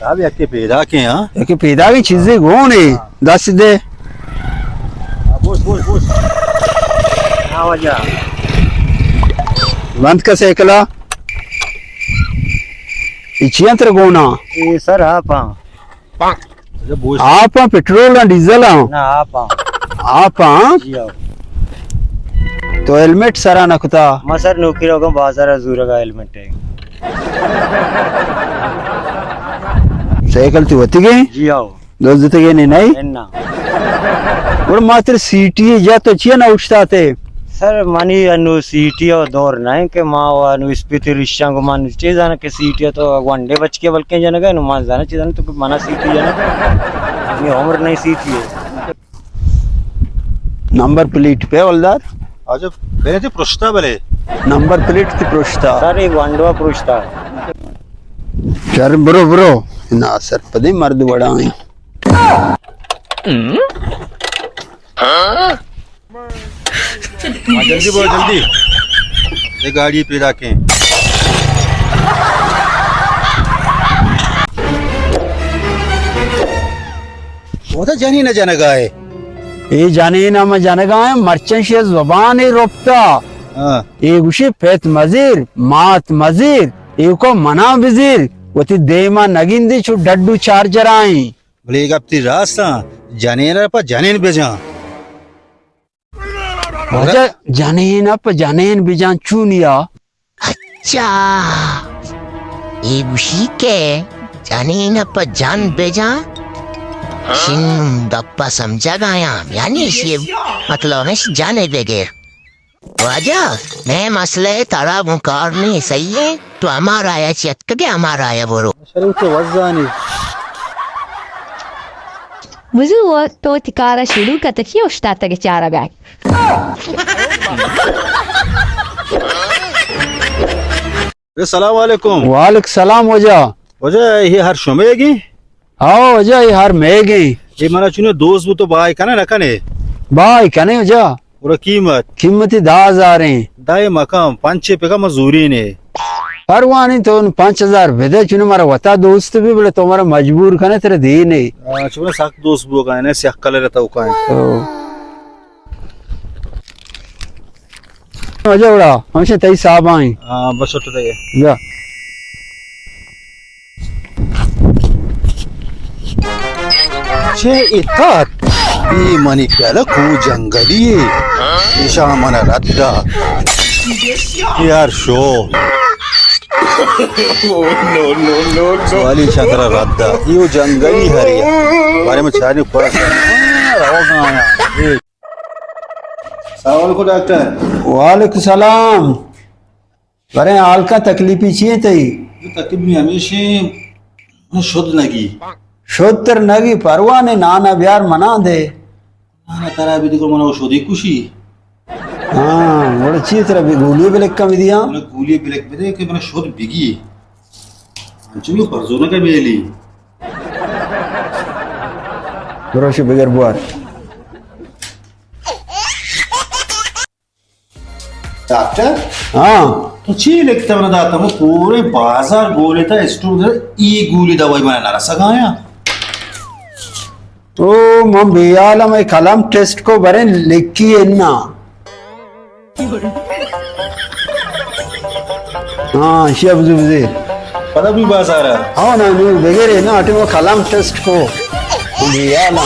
साहब याके पैदा के हाँ याके पैदा की चीजें कौन है दस दे बोस हाँ वजह बंद का सेकला इचियंत्र गोना ये सर आप आप पेट्रोल ना डीजल ना आप जी आओ तो हेलमेट सरा नखता मैं सर नौकरी होगा बाजार अजूर का हेलमेट है साइकिल तू होती गई जी आओ दोस्त देते गए नहीं एन्ना और मात्र सीटी या तो चिया ना उठता थे सर मानी अनु सीटी और दौर ना है कि माँ अनु स्पीति रिश्ता को मान चीज आना कि सीटी तो वनडे बच के बल्कि जाने का नु मान जाना चीज तो माना सीटी जाना ये उम्र नहीं सीटी है नंबर प्लेट पे हवलदार आज मैंने तो पृष्ठा बले नंबर प्लेट थी पृष्ठा सर एक वनडवा पुरुषता चल ब्रो ना सर पदे मर्द बड़ा है जल्दी बोल जल्दी ये गाड़ी पैदा के वो तो जानी न जाने का है ये जाने ना मैं जाने का है मर्चेंट से ज़बान ही रोकता ये उसे फेत मजीर मात मजीर ये को मना विजीर वो ती देमा नगिंदी छु डड्डू चार्जर आई बोले एक अपनी रास्ता जाने ना पर जाने न बेजा वजह जानेन अप जानेन बिजान चूनिया अच्छा ये उसी के जाने न पर जान बेजा शिन दप्पा समझा गया यानी ये मतलब है जाने बगैर वजह मैं मसले तारा मुकार नहीं सही है तो हमारा आया चेक के हमारा आया बोलो शरीफ के वज़ानी Muzu to tikara shiru kata ki ostata ke chara bag. सलाम वालेकुम वालेकुम सलाम वजह ये हर शमेगी हाँ वजह ये हर मेगी ये मना चुने दोस्त वो तो भाई कने न कने भाई कने वजह और कीमती 10,000 हैं दाए मकाम 5-6 पे का मजदूरी ने परवानी तो 5,000 भेदे चुने मारा वता दोस्त भी बोले तुम्हारा मजबूर कने तेरे दी नहीं चुने साख दोस्त वो का है सियाह कलर रहता उका है वजह उड़ा हमसे तई साहब आई हां बस उठ दे जा छे इतात ये मनी प्याला को जंगली ईशा मन रद्दा यार शो नो वाली छतरा रद्दा यो जंगली हरिया बारे में छाने पड़ा होगा आया सवाल को डॉक्टर वालेकुम सलाम अरे हाल का तकलीफी चाहिए तई तकलीफ में हमेशा शुद्ध लगी शोत्र नगी परवाने नाना ब्यार मना दे नाना तारा भी देखो मना शुद्ध खुशी हाँ बड़े अच्छी तरह भी गोली भी लेकर भी दिया मैंने गोली ब्लैक में दे कि मैंने शुद्ध बिगी अंचुलो परजोना का मेली रोशी बगैर बुआर डॉक्टर हाँ तो ची लिखता मैंने दाता मैं पूरे बाजार गोले था स्टोर ई गोली दवाई मैंने ना सगाया तो मम बियाला में कलम टेस्ट को बरे लिखी है ना हाँ शेब जुबजे पता भी बाजार है हाँ ना नहीं बगैर है ना अटे वो कलम टेस्ट को बियाला